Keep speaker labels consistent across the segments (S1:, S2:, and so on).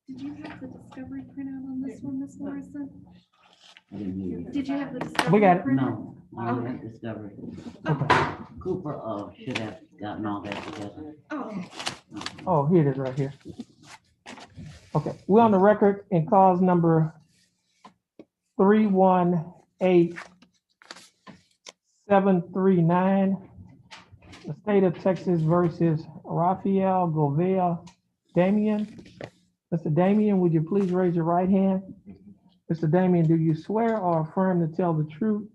S1: Did you have the discovery printout on this one, Miss Morrison?
S2: I didn't hear you.
S1: Did you have the discovery?
S3: We got it.
S1: printout?
S2: No, I only have discovered. Cooper, should have gotten all that together.
S1: Oh, okay.
S3: Oh, here it is right here. Okay, we're on the record in cause number 318739. The state of Texas versus Rafael Govea Damian. Mr. Damian, would you please raise your right hand? Mr. Damian, do you swear or affirm to tell the truth,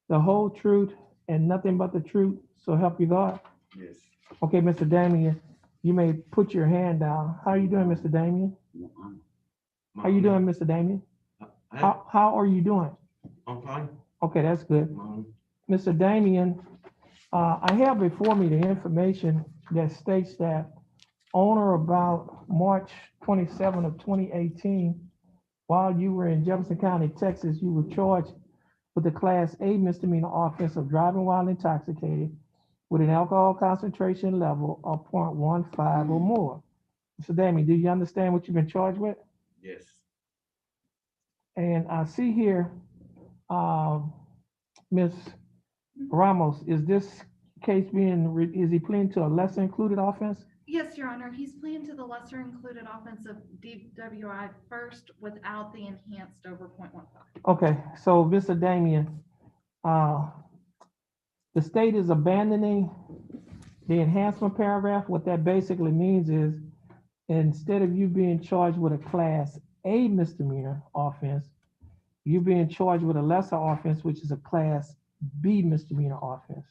S3: the whole truth, and nothing but the truth, so help you God?
S4: Yes.
S3: Okay, Mr. Damian, you may put your hand down. How are you doing, Mr. Damian? How you doing, Mr. Damian? How are you doing?
S4: I'm fine.
S3: Okay, that's good.
S4: Mom.
S3: Mr. Damian, I have before me the information that states that on or about March 27 of 2018, while you were in Jefferson County, Texas, you were charged with the Class A misdemeanor offense of driving while intoxicated with an alcohol concentration level of 0.15 or more. Mr. Damian, do you understand what you've been charged with?
S4: Yes.
S3: And I see here, Ms. Ramos, is this case is he pleading to a lesser included offense?
S1: Yes, Your Honor, he's pleading to the lesser included offense of DWI first without the enhanced over 0.15.
S3: Okay, so Mr. Damian, the state is abandoning the enhancement paragraph. What that basically means is instead of you being charged with a Class A misdemeanor offense, you're being charged with a lesser offense, which is a Class B misdemeanor offense.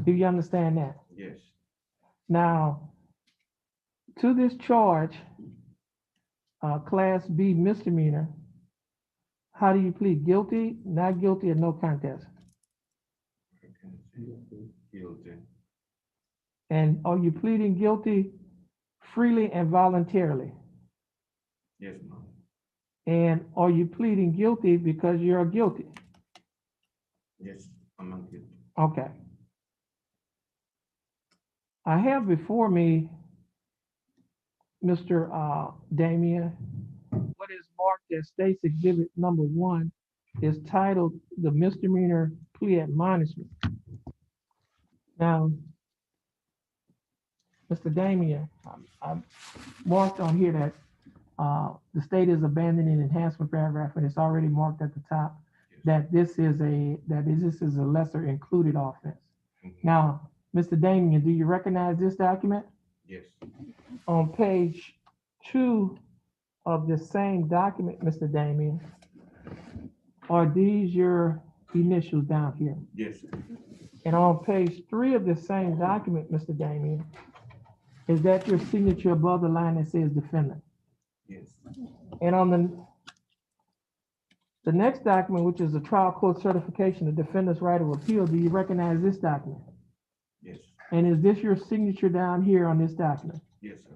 S3: Do you understand that?
S4: Yes.
S3: Now, to this charge, Class B misdemeanor, how do you plead? Guilty, not guilty, or no contest?
S4: Guilty.
S3: And are you pleading guilty freely and voluntarily?
S4: Yes, Mom.
S3: And are you pleading guilty because you're guilty?
S4: Yes, I'm not guilty.
S3: Okay. I have before me, Mr. Damian, what is marked as State's Exhibit number 1 is titled the misdemeanor plea admonishment. Now, Mr. Damian, I've marked on here that the state is abandoning enhancement paragraph, and it's already marked at the top that this is a lesser included offense. Now, Mr. Damian, do you recognize this document?
S4: Yes.
S3: On page 2 of the same document, Mr. Damian, are these your initials down here?
S4: Yes.
S3: And on page 3 of the same document, Mr. Damian, is that your signature above the line that says defendant?
S4: Yes.
S3: And on the next document, which is the trial court certification, the defendant's right of appeal, do you recognize this document?
S4: Yes.
S3: And is this your signature down here on this document?
S4: Yes, sir.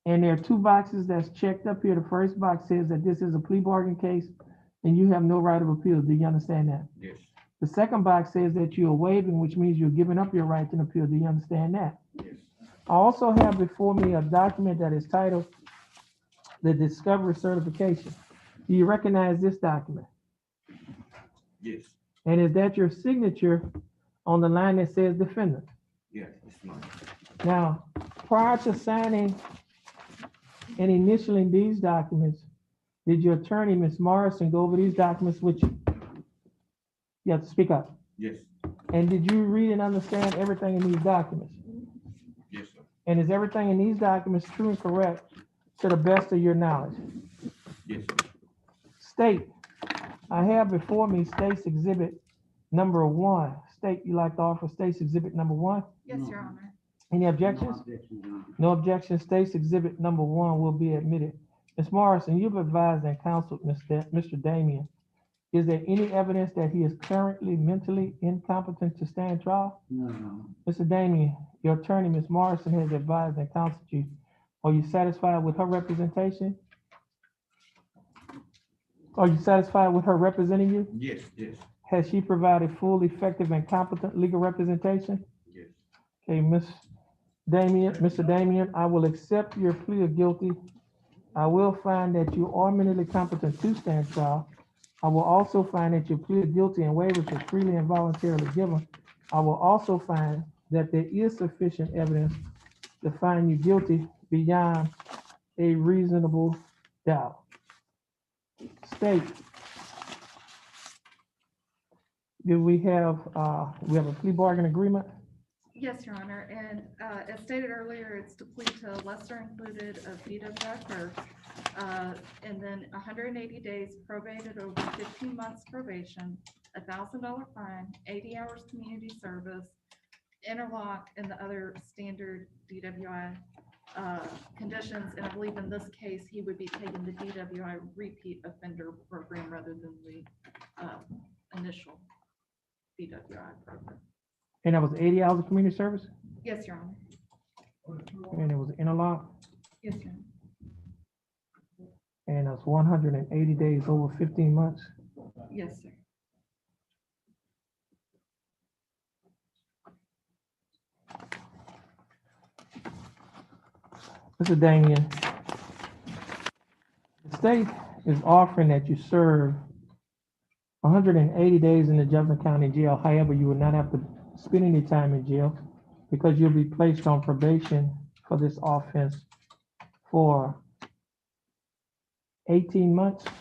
S3: And there are 2 boxes that's checked up here. The first box says that this is a plea bargain case and you have no right of appeal. Do you understand that?
S4: Yes.
S3: The second box says that you're waiving, which means you're giving up your right to an appeal. Do you understand that?
S4: Yes.
S3: I also have before me a document that is titled the discovery certification. Do you recognize this document?
S4: Yes.
S3: And is that your signature on the line that says defendant?
S4: Yes, it's mine.
S3: Now, prior to signing and initialing these documents, did your attorney, Ms. Morrison, go over these documents with you? You have to speak up.
S4: Yes.
S3: And did you read and understand everything in these documents?
S4: Yes, sir.
S3: And is everything in these documents true and correct to the best of your knowledge?
S4: Yes, sir.
S3: State, I have before me State's Exhibit number 1. State, you like to offer State's Exhibit number 1?
S1: Yes, Your Honor.
S3: Any
S2: No
S3: objections?
S2: objection, Your Honor.
S3: No objection. State's Exhibit number 1 will be admitted. Ms. Morrison, you've advised and counseled Mr. Damian. Is there any evidence that he is currently mentally incompetent to stand trial?
S2: No, no.
S3: Mr. Damian, your attorney, Ms. Morrison, has advised and counseled you. Are you satisfied with her representation? Are you satisfied with her representing you?
S4: Yes, yes,
S3: Has she provided full, effective, and competent legal representation?
S4: yes.
S3: Okay, Mr. Damian, I will accept your plea of guilty I will find that you are mentally competent to stand trial. I will also find that you plead guilty and waivers were freely and voluntarily given. I will also find that there is sufficient evidence to find you guilty beyond a reasonable doubt. State, do we have a plea bargain agreement?
S1: Yes, Your Honor, and as stated earlier, it's to plead to lesser included of DWI first, and then 180 days probated over 15 months probation, $1,000 fine, 80 hours community service, interlock, and the other standard DWI conditions. And I believe in this case, he would be taking the DWI repeat offender program rather than the initial DWI program.
S3: And that was 80 hours of community service?
S1: Yes, Your Honor.
S3: And it was interlock,
S1: Yes, Your Honor.
S3: and it's 180 days over 15 months.
S1: Yes, sir.
S3: Mr. Damian, the state is offering that you serve 180 days in the Jefferson County Jail. However, you will not have to spend any time in jail because you'll be placed on probation for this offense for 18 months. Is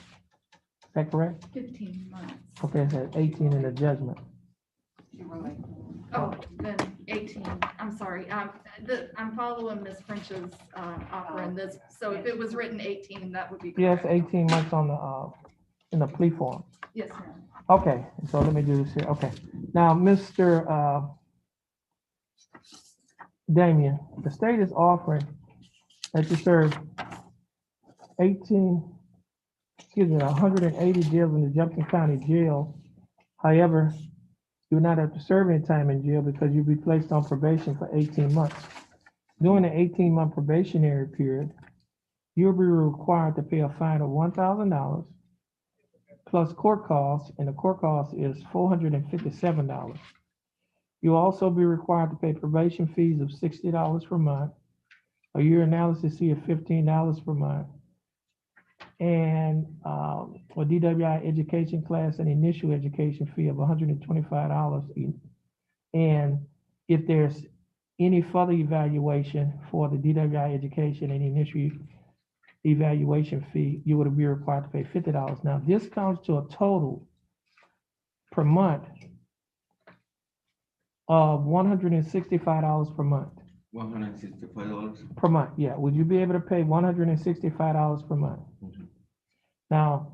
S3: that correct?
S1: 15 months.
S3: Okay, it says 18 in the judgment.
S1: Oh, then 18, I'm sorry. I'm following Ms. French's offering this. So if it was written 18, that would be
S3: Yes,
S1: correct.
S3: 18 months on the in the plea form.
S1: Yes, ma'am.
S3: Okay, so let me do this here. Okay, now, Mr. Damian, the state is offering that you serve 180 jails in the Jefferson County Jail. However, you will not have to serve any time in jail because you'll be placed on probation for 18 months. During the 18-month probationary period, you'll be required to pay a fine of $1,000 plus court costs, and the court cost is $457. You'll also be required to pay probation fees of $60 per month, a urinalysis fee of $15 per month, and a DWI education class and initial education fee of $125 each. And if there's any further evaluation for the DWI education and initial evaluation fee, you would be required to pay $50. Now, this comes to a total per month of $165 per month.
S4: $165.
S3: Per month, yeah. Would you be able to pay $165 per month?
S4: Mhm.
S3: Now,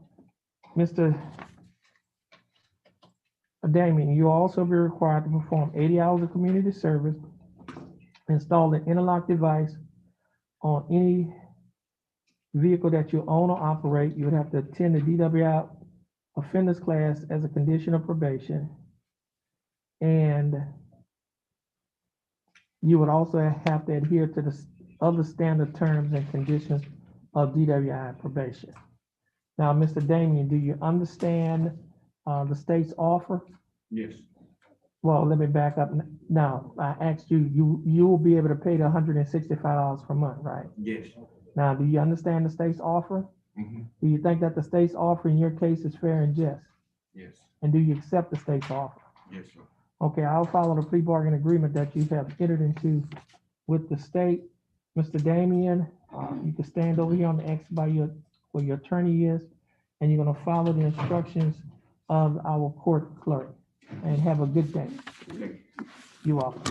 S3: Mr. Damian, you'll also be required to perform 80 hours of community service, install an interlock device on any vehicle that you own or operate. You would have to attend the DWI offenders class as a condition of probation. And you would also have to adhere to the other standard terms and conditions of DWI probation. Now, Mr. Damian, do you understand the state's offer?
S4: Yes.
S3: Well, let me back up. Now, I asked you, you will be able to pay the $165 per month, right?
S4: Yes.
S3: Now, do you understand the state's offer?
S4: Mm-hmm.
S3: Do you think that the state's offer in your case is fair and just?
S4: Yes.
S3: And do you accept the state's offer?
S4: Yes, sir.
S3: Okay, I'll follow the plea bargain agreement that you have entered into with the state. Mr. Damian, you can stand over here on the X by where your attorney is, and you're gonna follow the instructions of our court clerk. And have a good day.
S4: Okay.
S3: You're welcome.